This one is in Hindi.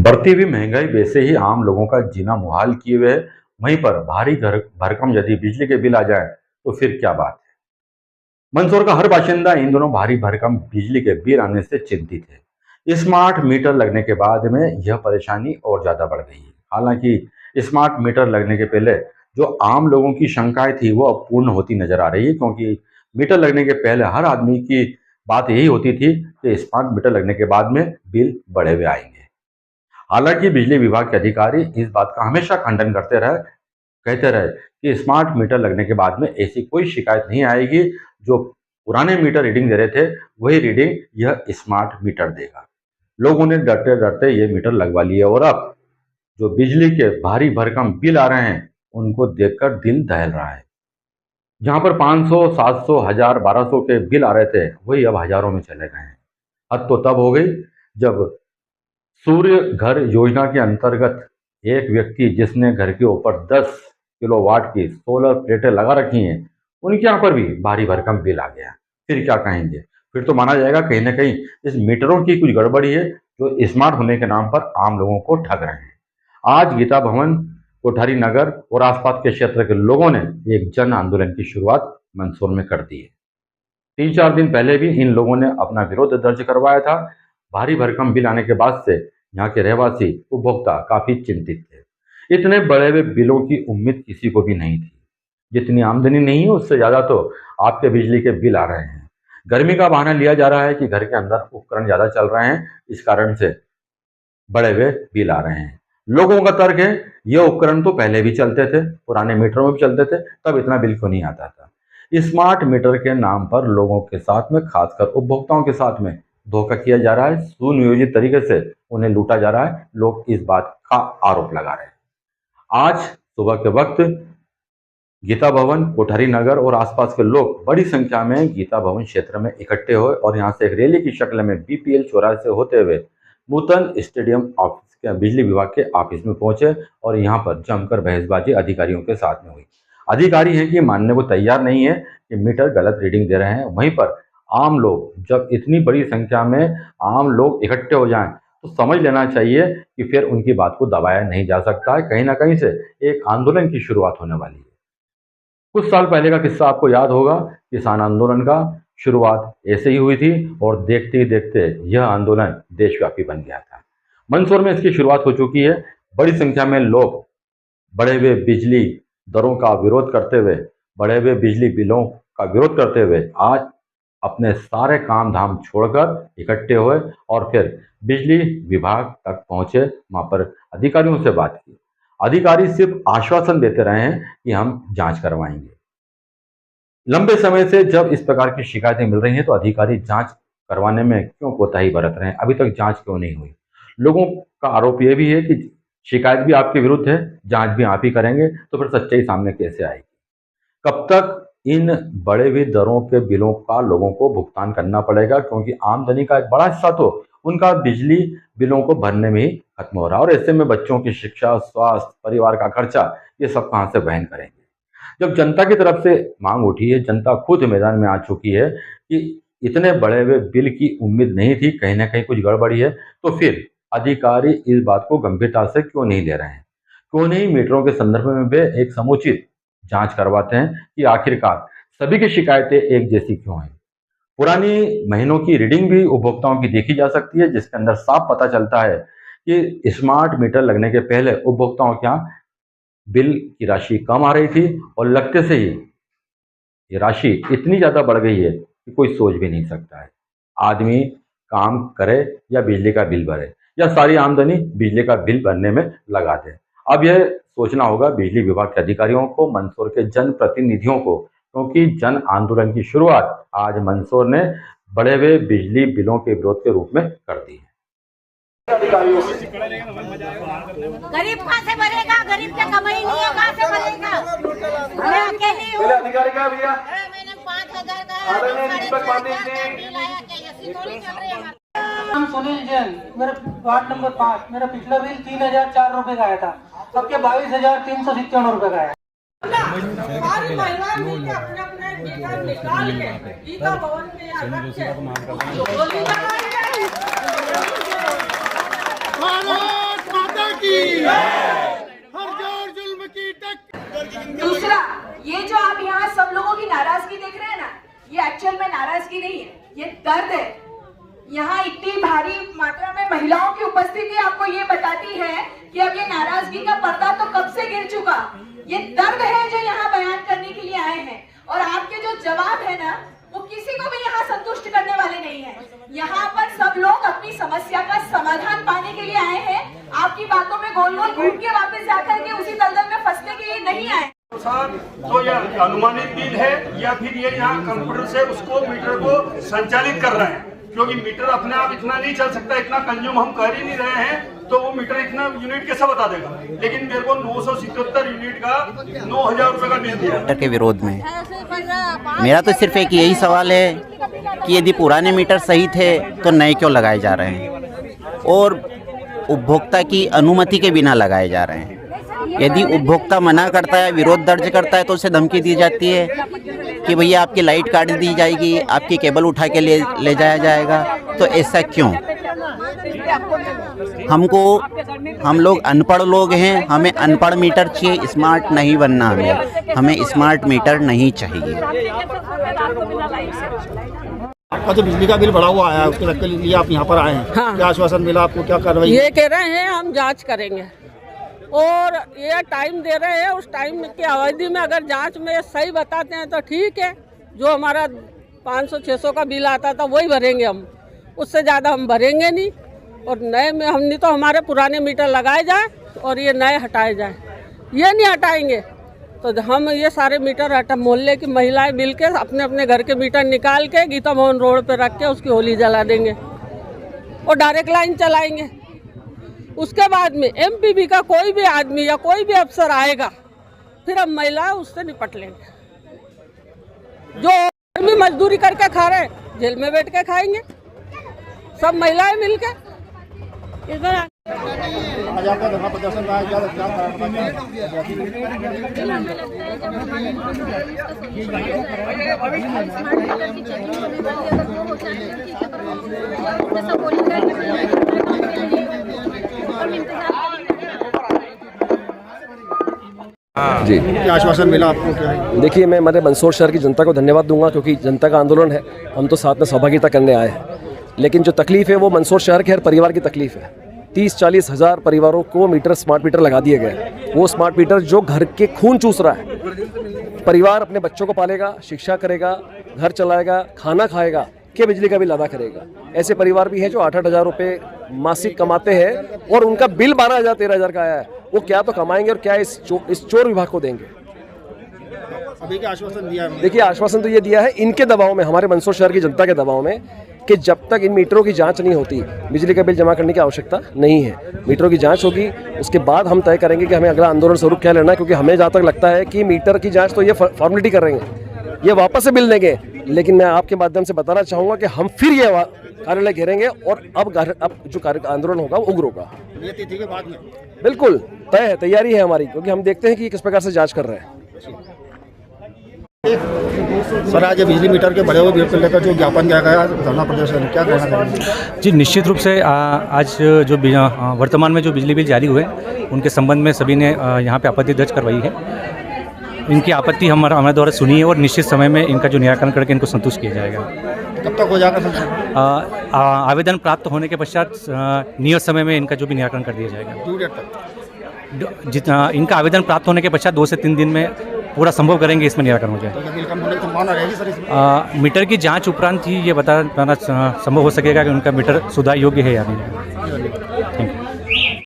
बढ़ती हुई महंगाई वैसे ही आम लोगों का जीना मुहाल किए हुए है। वहीं पर भारी घर भरकम यदि बिजली के बिल आ जाए तो फिर क्या बात है। मंदसौर का हर बाशिंदा इन दोनों भारी भरकम बिजली के बिल आने से चिंतित है। स्मार्ट मीटर लगने के बाद में यह परेशानी और ज्यादा बढ़ गई है। हालांकि स्मार्ट मीटर लगने के पहले जो आम लोगों की शंकाएं थी वो अब पूर्ण होती नजर आ रही है, क्योंकि मीटर लगने के पहले हर आदमी की बात यही होती थी कि स्मार्ट मीटर लगने के बाद में बिल बढ़े हुए आएंगे। हालांकि बिजली विभाग के अधिकारी इस बात का हमेशा खंडन करते रहे, कहते रहे कि स्मार्ट मीटर लगने के बाद में ऐसी कोई शिकायत नहीं आएगी। जो पुराने मीटर रीडिंग दे रहे थे वही रीडिंग यह स्मार्ट मीटर देगा। लोगों ने डरते डरते ये मीटर लगवा लिए और अब जो बिजली के भारी भरकम बिल आ रहे हैं उनको देखकर दिल दहल रहा है। जहां पर 500, 700, 1000, 1200 के बिल आ रहे थे वही अब हजारों में चले गए हैं। हद तो तब हो गई जब सूर्य घर योजना के अंतर्गत एक व्यक्ति जिसने घर के ऊपर 10 किलोवाट की सोलर प्लेटें लगा रखी हैं उनके यहाँ पर भी भारी भरकम बिल आ गया। फिर क्या कहेंगे, फिर तो माना जाएगा कहीं ना कहीं इस मीटरों की कुछ गड़बड़ी है जो स्मार्ट होने के नाम पर आम लोगों को ठग रहे हैं। आज गीता भवन, कोठारी नगर और आसपास के क्षेत्र के लोगों ने एक जन आंदोलन की शुरुआत मंदसौर में कर दी है। 3-4 दिन पहले भी इन लोगों ने अपना विरोध दर्ज करवाया था। भारी भरकम बिल आने के बाद से यहाँ के रहवासी उपभोक्ता काफी चिंतित थे। इतने बड़े हुए बिलों की उम्मीद किसी को भी नहीं थी। जितनी आमदनी नहीं है उससे ज्यादा तो आपके बिजली के बिल आ रहे हैं। गर्मी का बहाना लिया जा रहा है कि घर के अंदर उपकरण ज्यादा चल रहे हैं, इस कारण से बड़े हुए बिल आ रहे हैं। लोगों का तर्क है ये उपकरण तो पहले भी चलते थे, पुराने मीटरों में भी चलते थे, तब इतना बिल क्यों नहीं आता था। स्मार्ट मीटर के नाम पर लोगों के साथ में, खासकर उपभोक्ताओं के साथ में धोखा किया जा रहा है। सुनियोजित तरीके से उन्हें लूटा जा रहा है। लोग इस बात का आरोप लगा रहे हैं। आज सुबह के वक्त गीता भवन, कोठारी नगर और आसपास के लोग बड़ी संख्या में गीता भवन क्षेत्र में इकट्ठे हुए और यहां से एक रैली की शक्ल में बीपीएल चौराहे से होते हुए नूतन स्टेडियम ऑफिस के बिजली विभाग के ऑफिस में पहुंचे और यहां पर जमकर बहसबाजी अधिकारियों के साथ में हुई। अधिकारी हैं कि मानने को तैयार नहीं है कि मीटर गलत रीडिंग दे रहे हैं। वहीं पर आम लोग, जब इतनी बड़ी संख्या में आम लोग इकट्ठे हो जाएं तो समझ लेना चाहिए कि फिर उनकी बात को दबाया नहीं जा सकता है। कहीं ना कहीं से एक आंदोलन की शुरुआत होने वाली है। कुछ साल पहले का किस्सा आपको याद होगा। किसान आंदोलन का शुरुआत ऐसे ही हुई थी और देखते ही देखते यह आंदोलन देशव्यापी बन गया था। मंदसौर में इसकी शुरुआत हो चुकी है। बड़ी संख्या में लोग बढ़े हुए बिजली दरों का विरोध करते हुए, बढ़े हुए बिजली बिलों का विरोध करते हुए आज अपने सारे काम धाम छोड़कर इकट्ठे हुए और फिर बिजली विभाग तक पहुंचे। वहां पर अधिकारियों से बात की। अधिकारी सिर्फ आश्वासन देते रहे हैं कि हम जांच करवाएंगे। लंबे समय से जब इस प्रकार की शिकायतें मिल रही हैं तो अधिकारी जांच करवाने में क्यों कोताही बरत रहे हैं, अभी तक जांच क्यों नहीं हुई। लोगों का आरोप यह भी है कि शिकायत भी आपके विरुद्ध है, जांच भी आप ही करेंगे, तो फिर सच्चाई सामने कैसे आएगी। कब तक इन बढ़े हुए दरों के बिलों का लोगों को भुगतान करना पड़ेगा, क्योंकि आमदनी का एक बड़ा हिस्सा तो उनका बिजली बिलों को भरने में ही खत्म हो रहा है और ऐसे में बच्चों की शिक्षा, स्वास्थ्य, परिवार का खर्चा, ये सब कहां से वहन करेंगे। जब जनता की तरफ से मांग उठी है, जनता खुद मैदान में आ चुकी है कि इतने बड़े हुए बिल की उम्मीद नहीं थी, कहीं ना कहीं कुछ गड़बड़ी है, तो फिर अधिकारी इस बात को गंभीरता से क्यों नहीं ले रहे हैं। क्यों नहीं मीटरों के संदर्भ में वे एक समुचित जांच करवाते हैं कि आखिरकार सभी की शिकायतें एक जैसी क्यों हैं। पुरानी महीनों की रीडिंग भी उपभोक्ताओं की देखी जा सकती है, जिसके अंदर साफ पता चलता है कि स्मार्ट मीटर लगने के पहले उपभोक्ताओं के यहाँ बिल की राशि कम आ रही थी और लगते से ही ये राशि इतनी ज्यादा बढ़ गई है कि कोई सोच भी नहीं सकता है। आदमी काम करे या बिजली का बिल भरे या सारी आमदनी बिजली का बिल भरने में लगा दे। अब यह सोचना होगा बिजली विभाग के अधिकारियों को, मंदसौर के जनप्रतिनिधियों को, क्योंकि जन आंदोलन की शुरुआत आज मंदसौर ने बढ़े हुए बिजली बिलों के विरोध के रूप में कर दी है। गरीब कहाँ से भरेगा, गरीब क्या कमाई नहीं है, कहाँ से भरेगा। मैं अकेली हूँ। अधिकारी का भैया मैंने 5000 का बिल आया, क्या ऐसी थोड़ी चल रही है। नाम सुनील जैन, मेरा वार्ड नंबर 5। मेरा पिछला बिल 3004 रुपए का आया था, अब के 22,397 रुपए का आया। सारी महिला मिलकर अपने अपने डेटा निकाल के गीता भवन में आकर दूसरा, ये जो आप यहाँ सब लोगों की नाराजगी देख रहे हैं ना, ये एक्चुअल में नाराजगी नहीं है, ये दर्द है। यहाँ इतनी भारी मात्रा में महिलाओं की उपस्थिति आपको ये बताती है कि अब ये नाराजगी का पर्दा तो कब से गिर चुका। ये दर्द है जो यहाँ बयान करने के लिए आए हैं, और आपके जो जवाब है ना, वो किसी को भी यहाँ संतुष्ट करने वाले नहीं है। यहाँ पर सब लोग अपनी समस्या का समाधान पाने के लिए आए हैं, आपकी बातों में गोल गोल घूम के वापस जाकर के उसी दलदल में फंसने के लिए नहीं आए। तो यह अनुमानित बिल है या फिर ये यहाँ कंप्यूटर से उसको मीटर को संचालित कर रहे हैं, क्योंकि मीटर अपने आप इतना नहीं चल सकता, इतना कंज्यूम हम कर ही नहीं रहे हैं, तो वो मीटर इतना यूनिट कैसा बता देगा। लेकिन मेरे को 977 यूनिट का 9,000 रुपए का बिल दिया। मीटर के विरोध में मेरा तो सिर्फ एक यही सवाल है कि यदि पुराने मीटर सही थे तो नए क्यों लगाए जा रहे हैं, और उपभोक्ता की अनुमति के बिना लगाए जा रहे हैं। यदि उपभोक्ता मना करता है, विरोध दर्ज करता है, तो उसे धमकी दी जाती है कि भैया आपकी लाइट काट दी जाएगी, आपकी केबल उठा के ले जाया जाएगा। तो ऐसा क्यों? हम लोग अनपढ़ लोग हैं, हमें अनपढ़ मीटर चाहिए, स्मार्ट नहीं बनना हमें स्मार्ट मीटर नहीं चाहिए। आपका जो बिजली का बिल बढ़ा हुआ आया है, उसके रख के लिए आप यहाँ पर आए हैं। हाँ। क्या आश्वासन मिला आपको, क्या कार्रवाई? ये कह रहे हैं हम जांच करेंगे, और ये टाइम दे रहे हैं, उस टाइम की अवधि में अगर जांच में सही बताते हैं तो ठीक है। जो हमारा 500-600 का बिल आता था वही भरेंगे हम, उससे ज़्यादा हम भरेंगे नहीं। और नए में हम नहीं तो हमारे पुराने मीटर लगाए जाए और ये नए हटाए जाए। ये नहीं हटाएंगे तो हम ये सारे मीटर मोहल्ले की महिलाएं मिलकर अपने अपने घर के मीटर निकाल के गीता भवन रोड पे रख के उसकी होली जला देंगे और डायरेक्ट लाइन चलाएंगे। उसके बाद में एमपीबी का कोई भी आदमी या कोई भी अफसर आएगा, फिर हम महिलाएं उससे निपट लेंगे। जो भी मजदूरी करके खा रहे हैं जेल में बैठ के खाएंगे, सब महिलाएं मिलके। इधर आज आपका धरना प्रदर्शन रहा है, जी क्या आश्वासन मिला आपको, क्या है? देखिए, मैं मेरे मंदसौर शहर की जनता को धन्यवाद दूंगा, क्योंकि जनता का आंदोलन है, हम तो साथ में सहभागिता करने आए हैं। लेकिन जो तकलीफ़ है वो मंदसौर शहर के हर परिवार की तकलीफ़ है। 30-40 हज़ार परिवारों को स्मार्ट मीटर लगा दिए गए। वो स्मार्ट मीटर जो घर के खून चूस रहा है। परिवार अपने बच्चों को पालेगा, शिक्षा करेगा, घर चलाएगा, खाना खाएगा, के बिजली का बिल अदा करेगा। ऐसे परिवार भी हैं जो 8-8 हज़ार रुपये मासिक कमाते हैं और उनका बिल 12,000-13,000 का आया है। वो क्या तो कमाएंगे और क्या इस चोर विभाग को देंगे। अभी क्या आश्वासन दिया है? देखिए, आश्वासन तो ये दिया है इनके दबाव में, हमारे मंदसौर शहर की जनता के दबाव में, कि जब तक इन मीटरों की जांच नहीं होती बिजली का बिल जमा करने की आवश्यकता नहीं है। मीटरों की जांच होगी, उसके बाद हम तय करेंगे कि हमें अगला आंदोलन स्वरूप क्या लेना है। क्योंकि हमें जहाँ तक लगता है कि मीटर की जांच तो ये फॉर्मेलिटी कर रहे हैं, ये वापस से बिल देंगे। लेकिन मैं आपके माध्यम से बताना चाहूँगा कि हम फिर ये कार्यालय घेरेंगे और अब जो आंदोलन होगा वो उग्र होगा। ये तिथि के बाद में बिल्कुल तय है, तैयारी है हमारी, क्योंकि हम देखते हैं कि किस प्रकार से जाँच कर रहे हैं। सर, आज बिजली मीटर के बढ़े हुए बिल को लेकर जो ज्ञापन दिया गया, धरना प्रदर्शन, क्या कहना चाहेंगे? जी, निश्चित रूप से आज जो वर्तमान में जो बिजली बिल जारी हुए उनके संबंध में सभी ने यहाँ पे आपत्ति दर्ज करवाई है। इनकी आपत्ति हमारे द्वारा सुनी है और निश्चित समय में इनका जो निराकरण करके इनको संतुष्ट किया जाएगा। कब तक हो जाएगा? आवेदन प्राप्त होने के पश्चात नियत समय में इनका जो भी निराकरण कर दिया जाएगा। ड्यू डेट तक? जितना इनका आवेदन प्राप्त होने के पश्चात 2 से 3 दिन में पूरा संभव करेंगे इसमें निराकरण हो जाए। तो बिल कम होने की संभावना रहेगी सर इसमें? मीटर की जांच उपरांत ही ये बताना संभव हो सकेगा कि उनका मीटर सुधार योग्य है या नहीं।